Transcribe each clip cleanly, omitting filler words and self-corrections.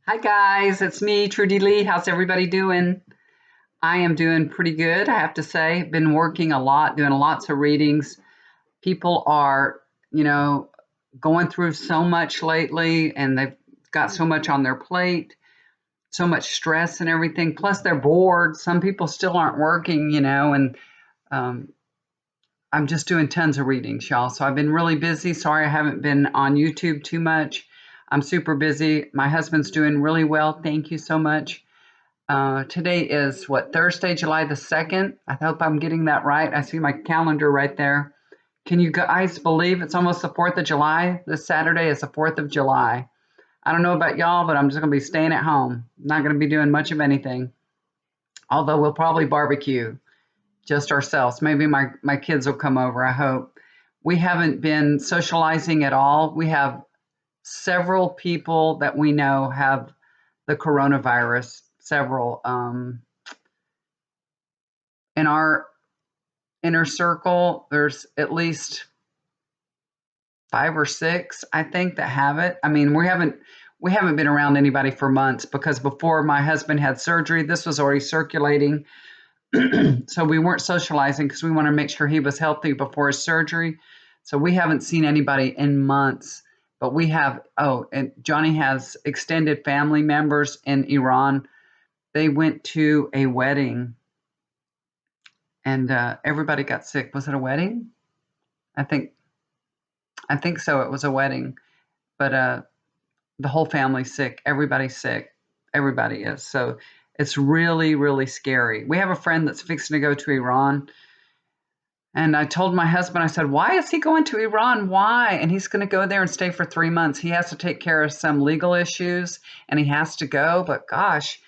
Hi guys, it's me, Trudy Lee. How's everybody doing? I am doing pretty good, I have to say. Been working a lot, doing lots of readings. People are, you know, going through so much lately and they've got so much on their plate, so much stress and everything. Plus they're bored. Some people still aren't working, and um, I'm just doing tons of readings, y'all. So I've been really busy. Sorry I haven't been on YouTube too much. I'm super busy. My husband's doing really well. Thank you so much. Today is what, Thursday, July the 2nd? I hope I'm getting that right. I see my calendar right there. Can you guys believe it's almost the 4th of July? This Saturday is the 4th of July. I don't know about y'all, but I'm just going to be staying at home. Not going to be doing much of anything. Although we'll probably barbecue just ourselves. Maybe my kids will come over, I hope. We haven't been socializing at all. We have several people that we know have the coronavirus, several. In our inner circle, there's at least five or six, I think, that have it. I mean, we haven't been around anybody for months because before my husband had surgery, this was already circulating. So we weren't socializing because we want to make sure he was healthy before his surgery. So we haven't seen anybody in months. But we have, oh, and Johnny has extended family members in Iran. They went to a wedding and everybody got sick. Was it a wedding? I think I think so. It was a wedding, but the whole family's sick. Everybody's sick. Everybody is. So it's really, really scary. We have a friend that's fixing to go to Iran. And I told my husband, I said, why is he going to Iran? Why? And he's going to go there and stay for 3 months. He has to take care of some legal issues and he has to go. But gosh,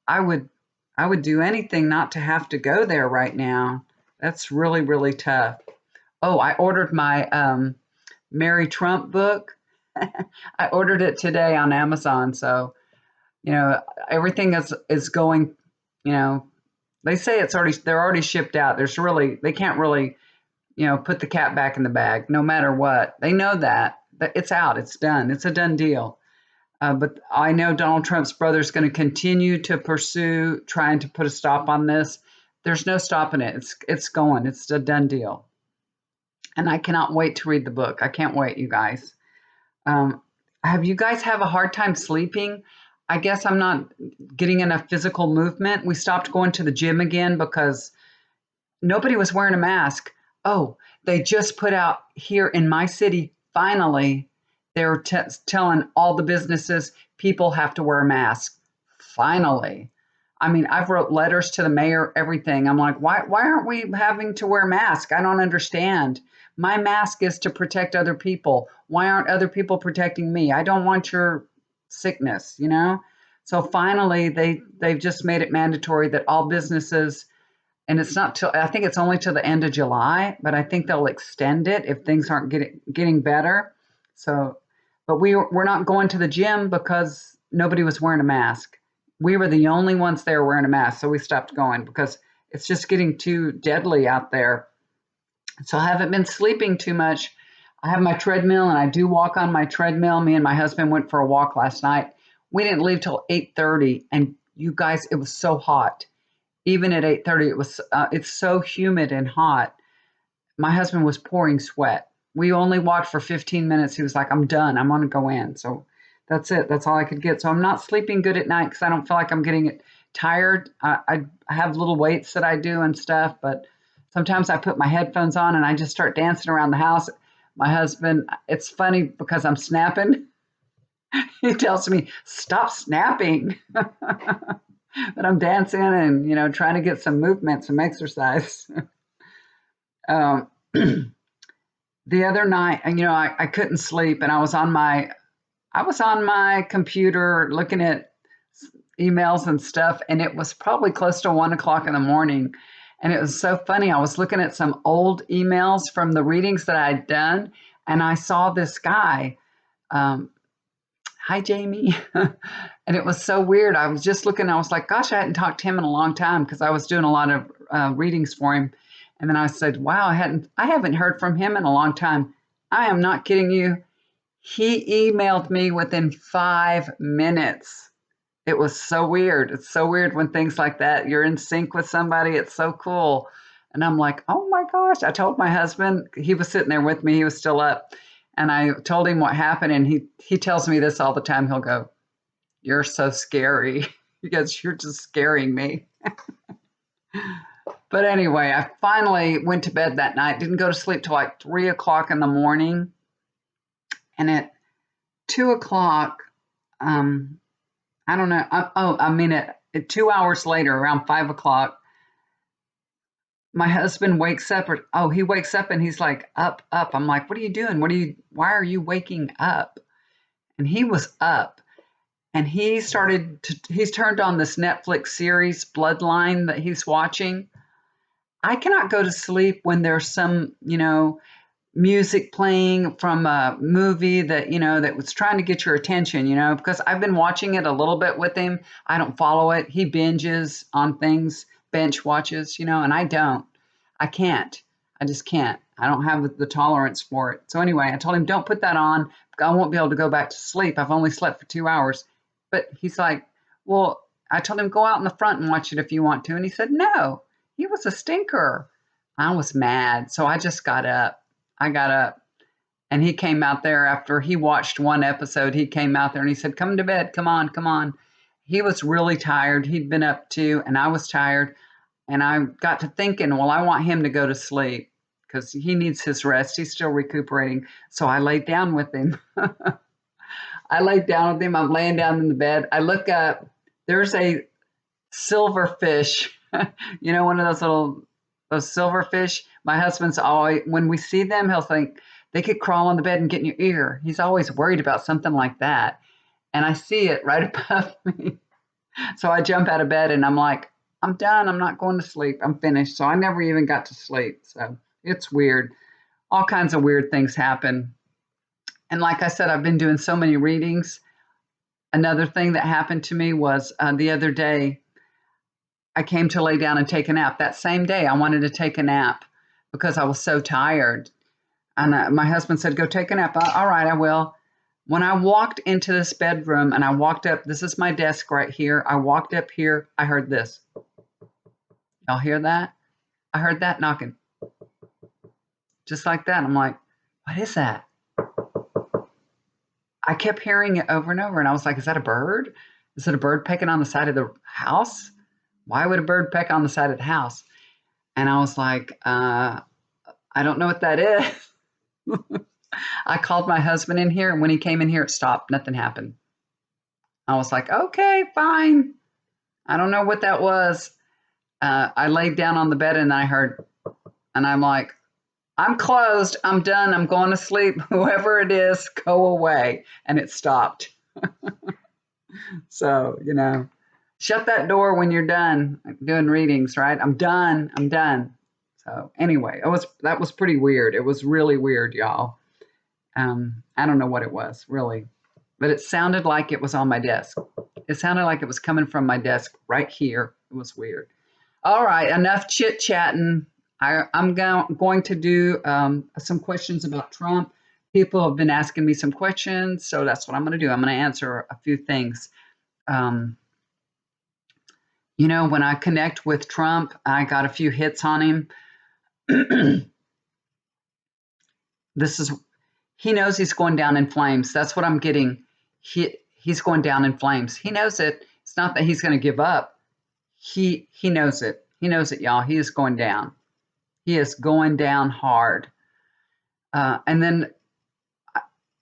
I would I would do anything not to have to go there right now. That's really, really tough. Oh, I ordered my Mary Trump book. I ordered it today on Amazon. So, you know, everything is going, you know, they say they're already shipped out. They can't really, put the cat back in the bag no matter what. They know that it's out, it's done. It's a done deal. But I know Donald Trump's brother is going to continue to pursue trying to put a stop on this. There's no stopping it. It's going. It's a done deal. And I cannot wait to read the book. I can't wait, you guys. Um, have you guys have a hard time sleeping? I guess I'm not getting enough physical movement. We stopped going to the gym again because nobody was wearing a mask. Oh, they just put out here in my city, finally, they're telling all the businesses people have to wear a mask. Finally. I mean, I've wrote letters to the mayor, everything. I'm like, why aren't we having to wear masks? I don't understand. My mask is to protect other people. Why aren't other people protecting me? I don't want your sickness. So finally they've just made it mandatory that all businesses, and it's not till, I think it's only till the end of July, but I think they'll extend it if things aren't getting better. So, but we're not going to the gym because nobody was wearing a mask. We were the only ones there wearing a mask, so we stopped going because it's just getting too deadly out there. So I haven't been sleeping too much. I have my treadmill and I do walk on my treadmill. Me and my husband went for a walk last night. We didn't leave till 8:30, and you guys, it was so hot. Even at 8:30, it's so humid and hot. My husband was pouring sweat. We only walked for 15 minutes. He was like, I'm done. I'm going to go in. So that's it. That's all I could get. So I'm not sleeping good at night because I don't feel like I'm getting tired. I have little weights that I do and stuff, but sometimes I put my headphones on and I just start dancing around the house. My husband, it's funny because I'm snapping. He tells me, stop snapping. But I'm dancing and, trying to get some movement, some exercise. um, the other night, and I couldn't sleep, and I was on my computer looking at emails and stuff, and it was probably close to 1 o'clock in the morning. And it was so funny. I was looking at some old emails from the readings that I'd done, and I saw this guy. Um, Hi, Jamie. And it was so weird. I was just looking, I was like, gosh, I hadn't talked to him in a long time because I was doing a lot of readings for him. And then I said, wow, I haven't heard from him in a long time. I am not kidding you. He emailed me within 5 minutes. It was so weird. It's so weird when things like that, you're in sync with somebody. It's so cool. And I'm like, oh my gosh. I told my husband, he was sitting there with me, he was still up. And I told him what happened. And he tells me this all the time. He'll go, you're so scary. He goes, you're just scaring me. But anyway, I finally went to bed that night, didn't go to sleep till like 3 o'clock in the morning. And at 2 o'clock, I don't know. At 2 hours later, around 5 o'clock, my husband wakes up. He wakes up and he's like, up, up. I'm like, what are you doing? Why are you waking up? And he was up and he's turned on this Netflix series, Bloodline, that he's watching. I cannot go to sleep when there's some, music playing from a movie that that was trying to get your attention, because I've been watching it a little bit with him. I don't follow it. He binges on things, bench watches, and I can't. I just can't. I don't have the tolerance for it. So anyway, I told him, don't put that on. I won't be able to go back to sleep. I've only slept for 2 hours. But he's like, well, I told him, go out in the front and watch it if you want to. And he said, no, he was a stinker. I was mad. So I just got up. I got up and he came out there after he watched one episode. He came out there and he said, come to bed. Come on, come on. He was really tired. He'd been up too, and I was tired. And I got to thinking, well, I want him to go to sleep because he needs his rest. He's still recuperating. So I laid down with him. I laid down with him. I'm laying down in the bed. I look up. There's a silverfish, one of those silverfish. My husband's always, when we see them, he'll think they could crawl on the bed and get in your ear. He's always worried about something like that. And I see it right above me. So I jump out of bed and I'm like, I'm done. I'm not going to sleep. I'm finished. So I never even got to sleep. So it's weird. All kinds of weird things happen. And like I said, I've been doing so many readings. Another thing that happened to me was the other day, I came to lay down and take a nap. That same day, I wanted to take a nap because I was so tired. And my husband said, go take a nap. All right, I will. When I walked into this bedroom and I walked up, this is my desk right here. I walked up here. I heard this. Y'all hear that? I heard that knocking. Just like that. I'm like, what is that? I kept hearing it over and over. And I was like, is that a bird? Is it a bird pecking on the side of the house? Why would a bird peck on the side of the house? And I was like, I don't know what that is. I called my husband in here, and when he came in here, it stopped. Nothing happened. I was like, okay, fine. I don't know what that was. I laid down on the bed, and I heard, and I'm like, I'm closed. I'm done. I'm going to sleep. Whoever it is, go away. And it stopped. So, shut that door when you're done doing readings, right? I'm done. I'm done. So anyway, that was pretty weird. It was really weird, y'all. I don't know what it was, really, but it sounded like it was on my desk. It sounded like it was coming from my desk right here. It was weird. All right, enough chit-chatting. I'm going to do some questions about Trump. People have been asking me some questions, so that's what I'm going to do. I'm going to answer a few things. When I connect with Trump, I got a few hits on him. He knows he's going down in flames. That's what I'm getting. He's going down in flames. He knows it. It's not that he's going to give up. He knows it. He knows it, y'all. He is going down. He is going down hard. And then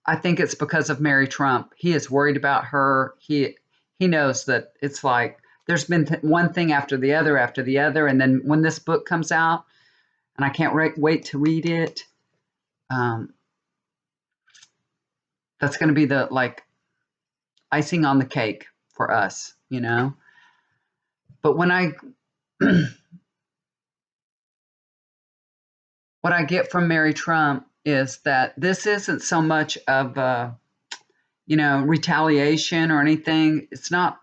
I think it's because of Mary Trump. He is worried about her. He knows that it's like there's been one thing after the other. And then when this book comes out, and I can't wait to read it, that's going to be the icing on the cake for us, But when what I get from Mary Trump is that this isn't so much of retaliation or anything. It's not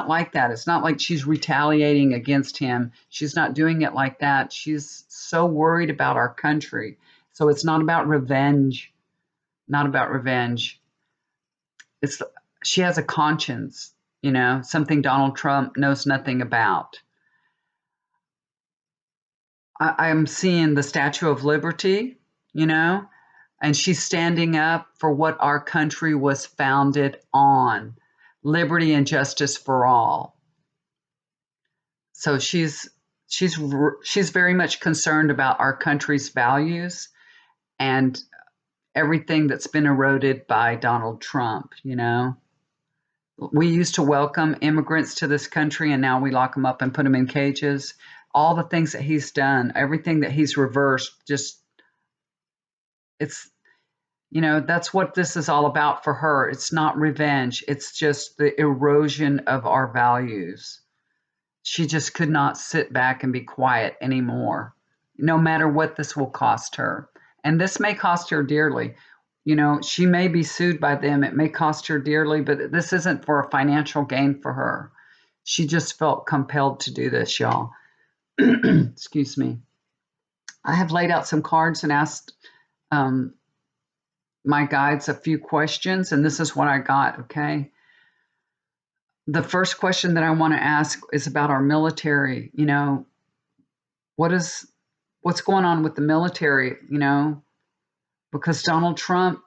like that. It's not like she's retaliating against him. She's not doing it like that. She's so worried about our country. So it's not about revenge. Not about revenge. She has a conscience. something Donald Trump knows nothing about. I'm seeing the Statue of Liberty, you know, and she's standing up for what our country was founded on, liberty and justice for all. So she's very much concerned about our country's values and everything that's been eroded by Donald Trump. We used to welcome immigrants to this country, and now we lock them up and put them in cages. All the things that he's done, everything that he's reversed, just it's that's what this is all about for her. It's not revenge. It's just the erosion of our values. She just could not sit back and be quiet anymore, no matter what this will cost her. And this may cost her dearly. She may be sued by them. It may cost her dearly, but this isn't for a financial gain for her. She just felt compelled to do this, y'all. Excuse me. I have laid out some cards and asked my guides a few questions, and this is what I got, okay? The first question that I want to ask is about our military. What's going on with the military, because Donald Trump,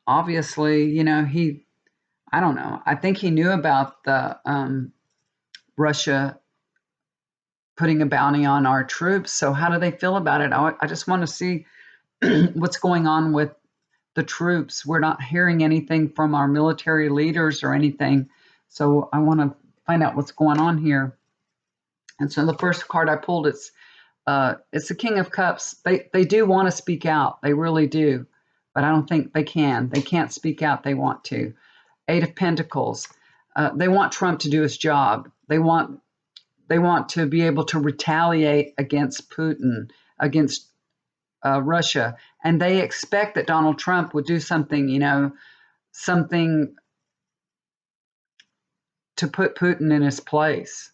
obviously, I don't know. I think he knew about the Russia putting a bounty on our troops. So how do they feel about it? I just want to see what's going on with the troops. We're not hearing anything from our military leaders or anything. So I want to find out what's going on here. And so the first card I pulled, it's the King of Cups. They do want to speak out. They really do. But I don't think they can. They can't speak out. They want to. Eight of Pentacles. They want Trump to do his job. They want to be able to retaliate against Putin, against Russia. And they expect that Donald Trump would do something, something to put Putin in his place.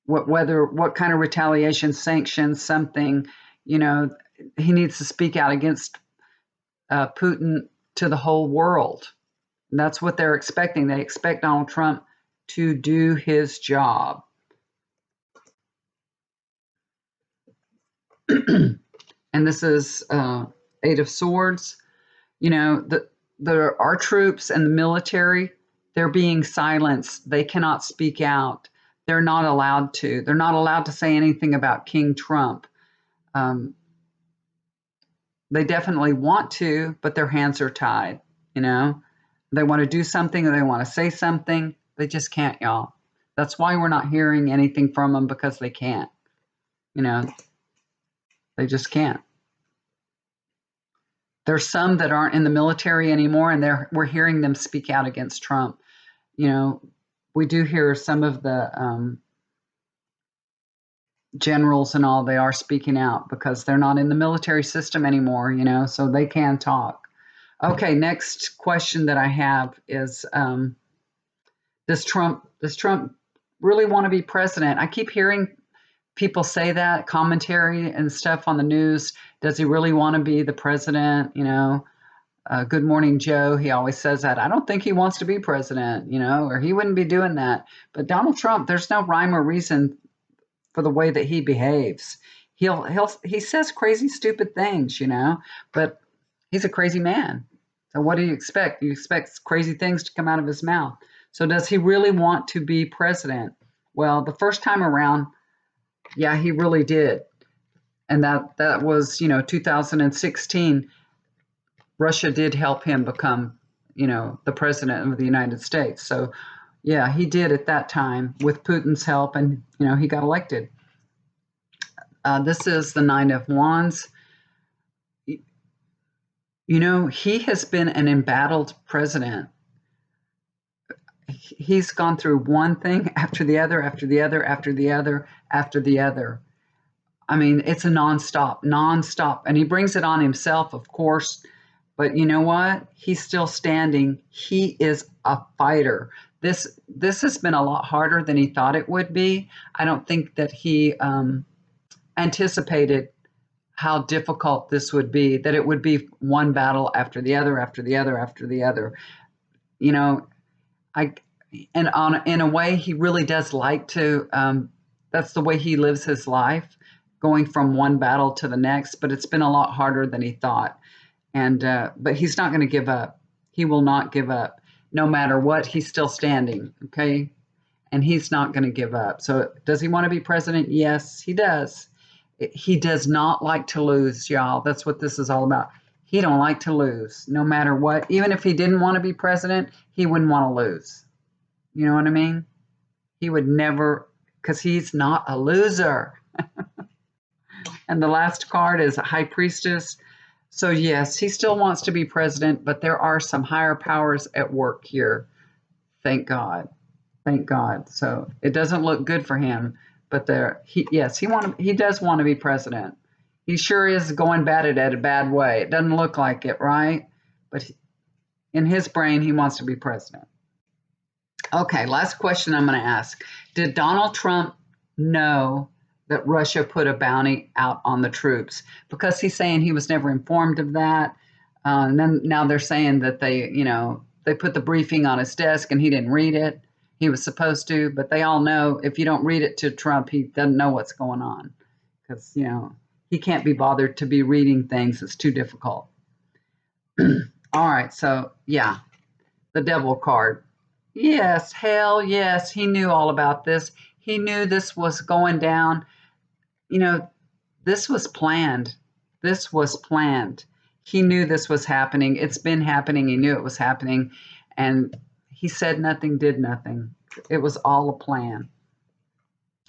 What kind of retaliation, sanctions, something, he needs to speak out against Putin to the whole world. And that's what they're expecting. They expect Donald Trump to do his job. And this is Eight of Swords. Our troops and the military, they're being silenced. They cannot speak out. They're not allowed to. They're not allowed to say anything about King Trump. They definitely want to, but their hands are tied. They want to do something or they want to say something. They just can't, y'all. That's why we're not hearing anything from them, because they can't. They just can't. There's some that aren't in the military anymore, and we're hearing them speak out against Trump. We do hear some of the generals and all, they are speaking out because they're not in the military system anymore, so they can talk. Okay, next question that I have is, does Trump really want to be president? I keep hearing people say that, commentary and stuff on the news. Does he really want to be the president? Good Morning Joe, he always says that. I don't think he wants to be president, or he wouldn't be doing that. But Donald Trump, there's no rhyme or reason for the way that he behaves. He says crazy, stupid things, but he's a crazy man. So what do you expect? You expect crazy things to come out of his mouth. So does he really want to be president? Well, the first time around, yeah, he really did. And that was, 2016. Russia did help him become, the president of the United States. So, yeah, he did at that time with Putin's help, and, he got elected. This is the Nine of Wands. He has been an embattled president. He's gone through one thing after the other, after the other, after the other, after the other. I mean, it's a nonstop. And he brings it on himself, of course. But you know what? He's still standing. He is a fighter. This has been a lot harder than he thought it would be. I don't think that he anticipated how difficult this would be, that it would be one battle after the other, after the other, after the other. and in a way, he really does like to. That's the way he lives his life, going from one battle to the next. But it's been a lot harder than he thought. And but he's not going to give up. He will not give up, no matter what. He's still standing. Okay, and he's not going to give up. So, does he want to be president? Yes, he does. He does not like to lose, y'all. That's what this is all about. He don't like to lose, no matter what. Even if he didn't want to be president, he wouldn't want to lose. You know what I mean? He would never, because he's not a loser. And the last card is a high priestess. So, yes, he still wants to be president, but there are some higher powers at work here. Thank God. Thank God. So it doesn't look good for him, but he does want to be president. He sure is going bad at it a bad way. It doesn't look like it, right? But in his brain, he wants to be president. Okay, last question I'm going to ask. Did Donald Trump know that Russia put a bounty out on the troops? Because he's saying he was never informed of that. And then now they're saying that they put the briefing on his desk and he didn't read it. He was supposed to, but they all know if you don't read it to Trump, he doesn't know what's going on because, he can't be bothered to be reading things. It's too difficult. All right. So, yeah, the devil card. Yes, hell yes. He knew all about this. He knew this was going down. This was planned. This was planned. He knew this was happening. It's been happening. He knew it was happening. And he said nothing, did nothing. It was all a plan.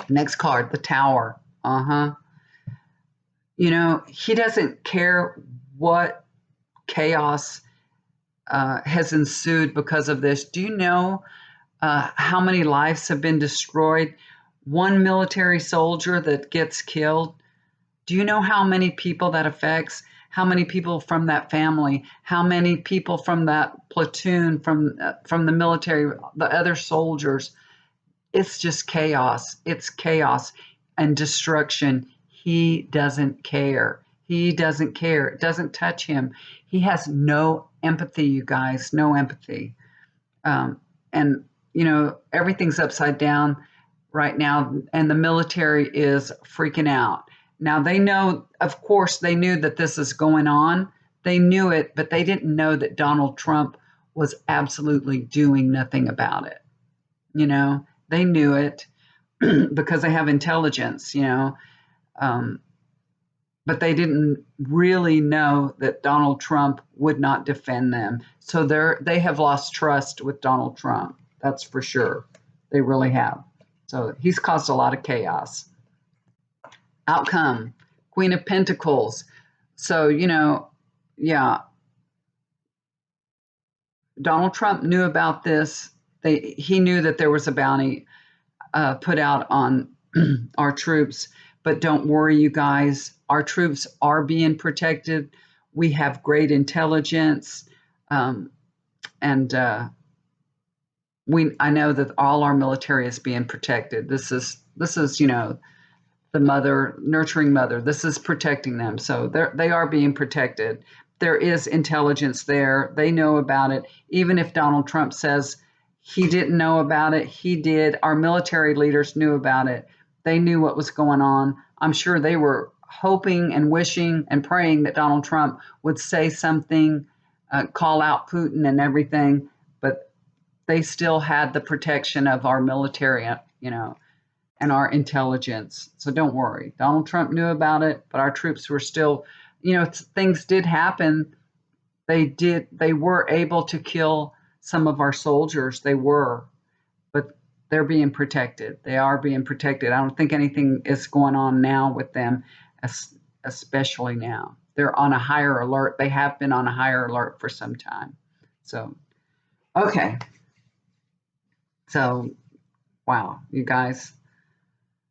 Next card, the Tower. He doesn't care what chaos has ensued because of this. Do you know how many lives have been destroyed? One military soldier that gets killed. Do you know how many people that affects? How many people from that family? How many people from that platoon, from the military, the other soldiers? It's just chaos. It's chaos and destruction. He doesn't care. He doesn't care. It doesn't touch him. He has no empathy, you guys, no empathy. And, everything's upside down right now, and the military is freaking out. Now, they know, of course, they knew that this is going on. They knew it, but they didn't know that Donald Trump was absolutely doing nothing about it. They knew it because they have intelligence, but they didn't really know that Donald Trump would not defend them. So they have lost trust with Donald Trump. That's for sure. They really have. So he's caused a lot of chaos. Outcome, Queen of Pentacles. So, yeah, Donald Trump knew about this. He knew that there was a bounty put out on our troops. But don't worry, you guys. Our troops are being protected. We have great intelligence, and I know that all our military is being protected. This is the mother, nurturing mother. This is protecting them. So they are being protected. There is intelligence there. They know about it. Even if Donald Trump says he didn't know about it, he did. Our military leaders knew about it. They knew what was going on. I'm sure they were hoping and wishing and praying that Donald Trump would say something, call out Putin and everything, but they still had the protection of our military, and our intelligence. So don't worry. Donald Trump knew about it, but our troops were still, things did happen. They were able to kill some of our soldiers. They were, but they're being protected. They are being protected. I don't think anything is going on now with them, especially now. They're on a higher alert. They have been on a higher alert for some time. So, okay. So, wow, you guys,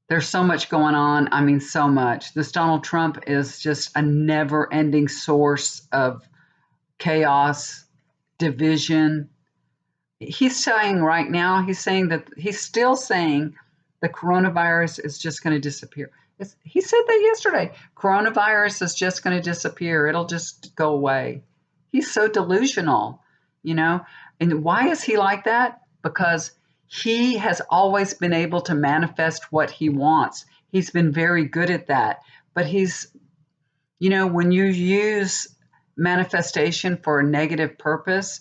there's so much going on. I mean, so much. This Donald Trump is just a never-ending source of chaos, division. He's saying right now, he's still saying the coronavirus is just going to disappear. He said that yesterday. Coronavirus is just going to disappear. It'll just go away. He's so delusional, And why is he like that? because he has always been able to manifest what he wants. He's been very good at that. But when you use manifestation for a negative purpose,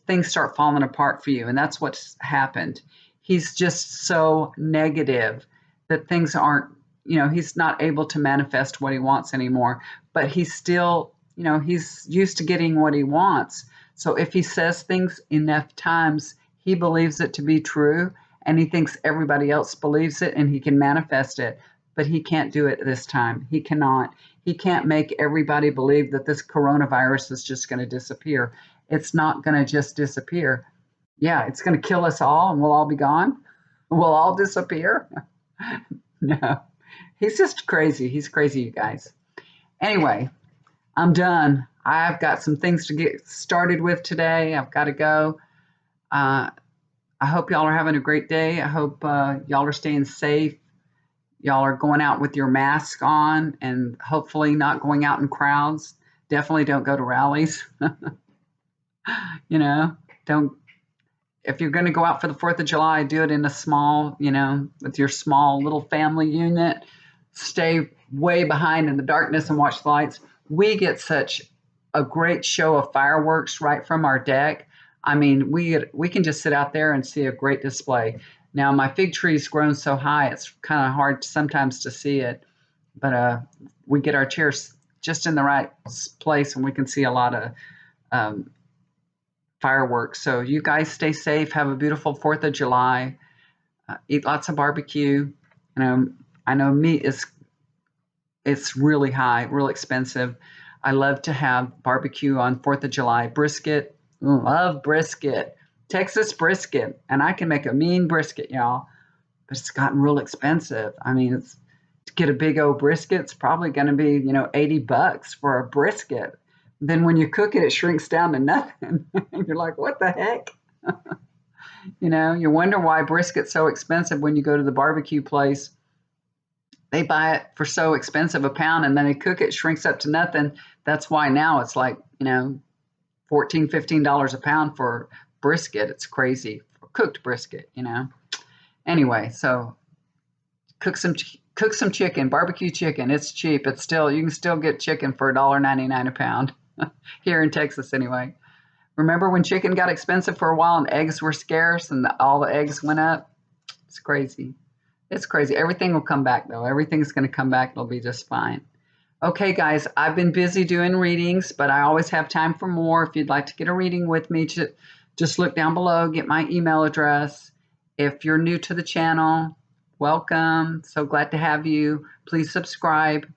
things start falling apart for you. And that's what's happened. He's just so negative that things aren't, he's not able to manifest what he wants anymore. But he's still, he's used to getting what he wants. So if he says things enough times, he believes it to be true and he thinks everybody else believes it and he can manifest it. But he can't do it this time. He cannot. He can't make everybody believe that this coronavirus is just going to disappear. It's not going to just disappear. Yeah, it's going to kill us all and we'll all be gone. We'll all disappear. No, he's just crazy. He's crazy, you guys. Anyway, I'm done. I've got some things to get started with today. I've got to go. I hope y'all are having a great day. I hope y'all are staying safe. Y'all are going out with your mask on and hopefully not going out in crowds. Definitely don't go to rallies. Don't, if you're going to go out for the 4th of July, do it in a small, with your small little family unit. Stay way behind in the darkness and watch the lights. We get such a great show of fireworks right from our deck. I mean, we can just sit out there and see a great display. Now, my fig tree's grown so high, it's kind of hard sometimes to see it. But we get our chairs just in the right place and we can see a lot of fireworks. So you guys stay safe. Have a beautiful 4th of July. Eat lots of barbecue. I know meat it's really high, real expensive. I love to have barbecue on 4th of July. Brisket. Love brisket. Texas brisket. And I can make a mean brisket, y'all. But it's gotten real expensive. I mean, to get a big old brisket, it's probably going to be, $80 for a brisket. Then when you cook it, it shrinks down to nothing. You're like, what the heck? You wonder why brisket's so expensive when you go to the barbecue place. They buy it for so expensive a pound and then they cook it, shrinks up to nothing. That's why now it's like, $14, $15 a pound for brisket. It's crazy. For cooked brisket, Anyway, so cook some chicken, barbecue chicken. It's cheap. You can still get chicken for $1.99 a pound here in Texas anyway. Remember when chicken got expensive for a while and eggs were scarce and all the eggs went up? It's crazy. It's crazy. Everything will come back though. Everything's going to come back. It'll be just fine. Okay, guys, I've been busy doing readings, but I always have time for more. If you'd like to get a reading with me, just look down below, get my email address. If you're new to the channel, welcome. So glad to have you. Please subscribe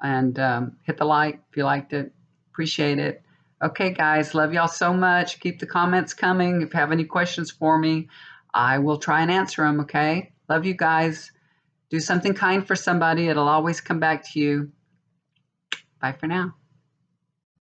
and hit the like if you liked it. Appreciate it. Okay, guys, love y'all so much. Keep the comments coming. If you have any questions for me, I will try and answer them, okay? Love you guys. Do something kind for somebody. It'll always come back to you. Bye for now.